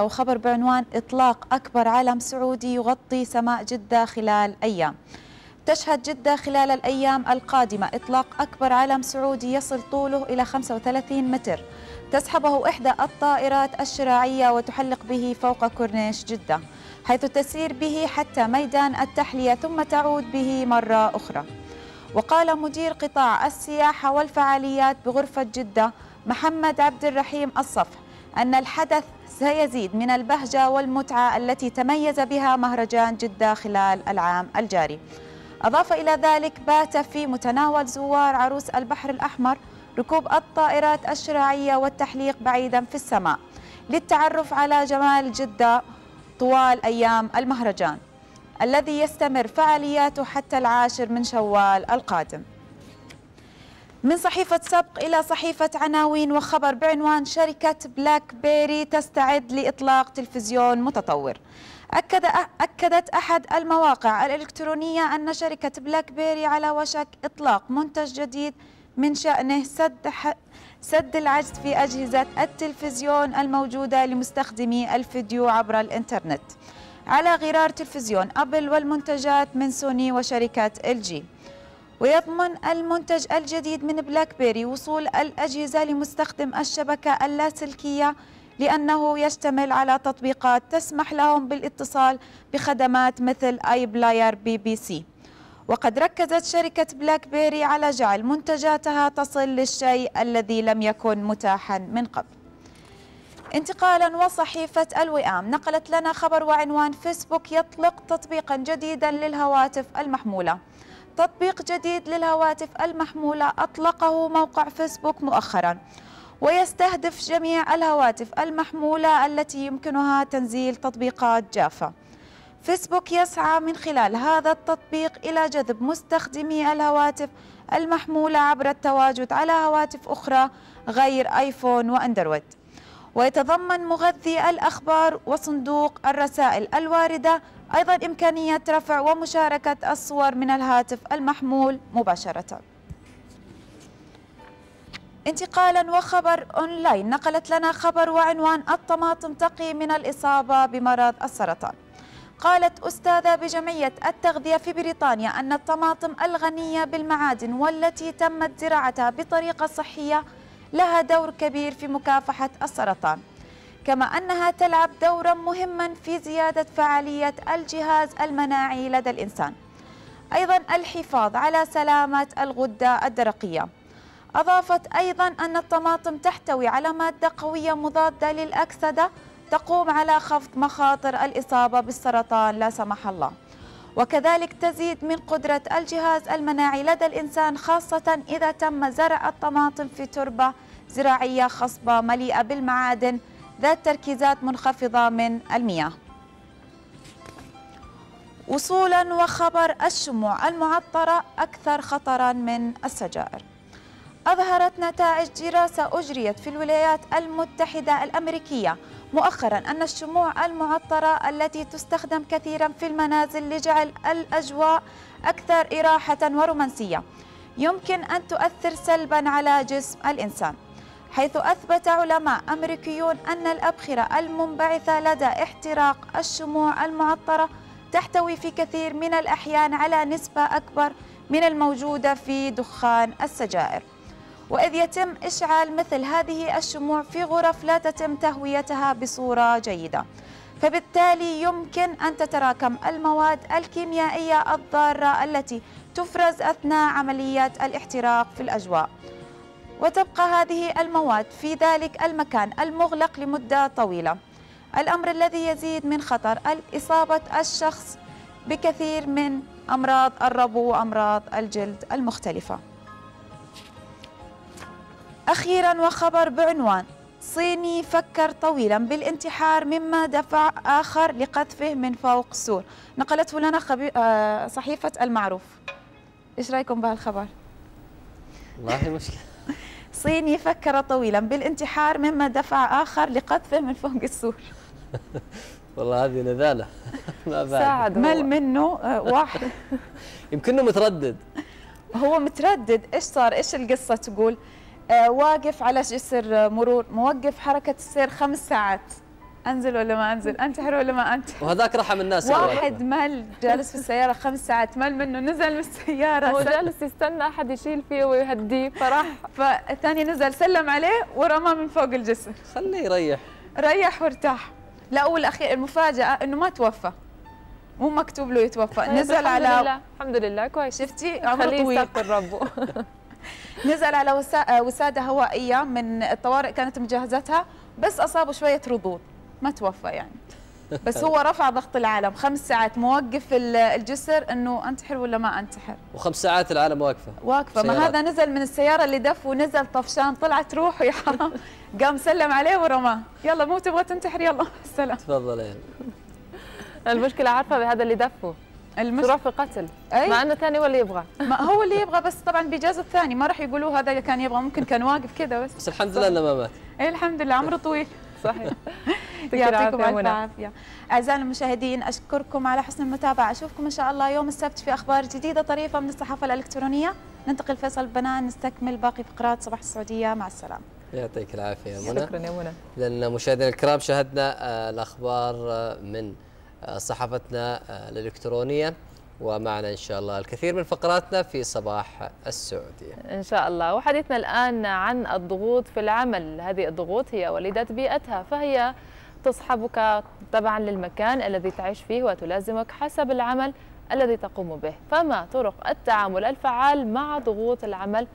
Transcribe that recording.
وخبر بعنوان إطلاق أكبر علم سعودي يغطي سماء جدة خلال أيام. تشهد جدة خلال الأيام القادمة إطلاق أكبر علم سعودي يصل طوله إلى 35 متر تسحبه إحدى الطائرات الشراعية وتحلق به فوق كورنيش جدة، حيث تسير به حتى ميدان التحلية ثم تعود به مرة أخرى. وقال مدير قطاع السياحة والفعاليات بغرفة جدة محمد عبد الرحيم الصفح أن الحدث سيزيد من البهجة والمتعة التي تميز بها مهرجان جدة خلال العام الجاري. أضاف إلى ذلك بات في متناول زوار عروس البحر الأحمر ركوب الطائرات الشراعية والتحليق بعيدا في السماء للتعرف على جمال جدة طوال أيام المهرجان الذي يستمر فعالياته حتى 10 من شوال القادم. من صحيفة سبق إلى صحيفة عناوين وخبر بعنوان شركة بلاك بيري تستعد لإطلاق تلفزيون متطور. أكدت أحد المواقع الإلكترونية أن شركة بلاك بيري على وشك إطلاق منتج جديد من شأنه سد العجز في أجهزة التلفزيون الموجودة لمستخدمي الفيديو عبر الإنترنت على غرار تلفزيون أبل والمنتجات من سوني وشركة LG. ويضمن المنتج الجديد من بلاك بيري وصول الأجهزة لمستخدم الشبكة اللاسلكية لأنه يشتمل على تطبيقات تسمح لهم بالاتصال بخدمات مثل آي بلاير BBC. وقد ركزت شركة بلاك بيري على جعل منتجاتها تصل للشيء الذي لم يكن متاحا من قبل. انتقالا وصحيفة الوئام نقلت لنا خبر وعنوان فيسبوك يطلق تطبيقا جديدا للهواتف المحمولة. تطبيق جديد للهواتف المحمولة أطلقه موقع فيسبوك مؤخرا ويستهدف جميع الهواتف المحمولة التي يمكنها تنزيل تطبيقات جافة. فيسبوك يسعى من خلال هذا التطبيق إلى جذب مستخدمي الهواتف المحمولة عبر التواجد على هواتف أخرى غير آيفون وأندرويد. ويتضمن مغذي الأخبار وصندوق الرسائل الواردة أيضا إمكانية رفع ومشاركة الصور من الهاتف المحمول مباشرة. انتقالا وخبر أونلاين نقلت لنا خبر وعنوان الطماطم تقي من الإصابة بمرض السرطان. قالت أستاذة بجمعية التغذية في بريطانيا أن الطماطم الغنية بالمعادن والتي تمت زراعتها بطريقة صحية لها دور كبير في مكافحة السرطان، كما أنها تلعب دورا مهما في زيادة فعالية الجهاز المناعي لدى الإنسان، أيضا الحفاظ على سلامة الغدة الدرقية. أضافت أيضا أن الطماطم تحتوي على مادة قوية مضادة للأكسدة تقوم على خفض مخاطر الإصابة بالسرطان لا سمح الله، وكذلك تزيد من قدرة الجهاز المناعي لدى الإنسان خاصة إذا تم زرع الطماطم في تربة زراعية خصبة مليئة بالمعادن ذات تركيزات منخفضة من المياه. وصولا وخبر الشموع المعطرة أكثر خطرا من السجائر. أظهرت نتائج دراسة أجريت في الولايات المتحدة الأمريكية مؤخرا أن الشموع المعطرة التي تستخدم كثيرا في المنازل لجعل الأجواء أكثر إراحة ورومانسية يمكن أن تؤثر سلبا على جسم الإنسان، حيث أثبت علماء أمريكيون أن الأبخرة المنبعثة لدى احتراق الشموع المعطرة تحتوي في كثير من الأحيان على نسبة أكبر من الموجودة في دخان السجائر، وإذ يتم إشعال مثل هذه الشموع في غرف لا تتم تهويتها بصورة جيدة، فبالتالي يمكن أن تتراكم المواد الكيميائية الضارة التي تفرز أثناء عملية الاحتراق في الأجواء، وتبقى هذه المواد في ذلك المكان المغلق لمدة طويلة، الأمر الذي يزيد من خطر إصابة الشخص بكثير من أمراض الربو وأمراض الجلد المختلفة. أخيرا وخبر بعنوان صيني فكر طويلا بالانتحار مما دفع آخر لقذفه من فوق السور. نقلته لنا صحيفة المعروف. إيش رأيكم بهالخبر؟ والله مشكلة. صيني فكر طويلا بالانتحار مما دفع آخر لقذفه من فوق السور. والله هذه نذالة. ما بعد مل منه واحد. يمكنه متردد. هو متردد. إيش صار؟ إيش القصة تقول؟ واقف على جسر مرور، موقف حركة السير 5 ساعات. انزل ولا ما انزل، انتحر ولا ما انتحر. وهذاك رحم الناس. واحد مل جالس في السياره 5 ساعات، مل منه نزل من السياره، هو جالس يستنى احد يشيل فيه ويهديه فراح، فالثاني نزل سلم عليه ورماه من فوق الجسر. خليه يريح. ريح وارتاح. لا والاخير المفاجاه انه ما توفى، مو مكتوب له يتوفى. نزل على الحمد لله كويس. شفتي عمره طويل يستغفر ربه. نزل على وساده هوائيه من الطوارئ كانت مجهزتها، بس اصابه شويه رضوض، ما توفى يعني. بس هو رفع ضغط العالم 5 ساعات موقف الجسر انه انتحر ولا ما انتحر. و5 ساعات العالم واقفه. ما هذا نزل من السياره اللي دف ونزل طفشان، طلعت روحه يا حرام. قام سلم عليه ورماه، يلا مو تبغى تنتحر يلا السلام. تفضل يا المشكله عارفه بهذا اللي دفه تروح في قتل. مع انه ثاني هو اللي يبغى، ما هو اللي يبغى، بس طبعا بإجازة الثاني ما راح يقولوا هذا كان يبغى، ممكن كان واقف كذا بس الحمد لله انه ما مات. اي الحمد لله عمره طويل. صحيح. يعطيكم الف عافيه. اعزائنا المشاهدين اشكركم على حسن المتابعه، اشوفكم ان شاء الله يوم السبت في اخبار جديده طريفه من الصحافه الالكترونيه. ننتقل فيصل بنان نستكمل باقي فقرات صباح السعوديه، مع السلامه. يعطيك العافيه يا منى. شكرا يا منى. لان مشاهدينا الكرام شاهدنا الاخبار من صحافتنا الالكترونيه، ومعنا ان شاء الله الكثير من فقراتنا في صباح السعوديه ان شاء الله. وحديثنا الان عن الضغوط في العمل. هذه الضغوط هي وليدة بيئتها، فهي تصحبك تبعا للمكان الذي تعيش فيه وتلازمك حسب العمل الذي تقوم به. فما طرق التعامل الفعال مع ضغوط العمل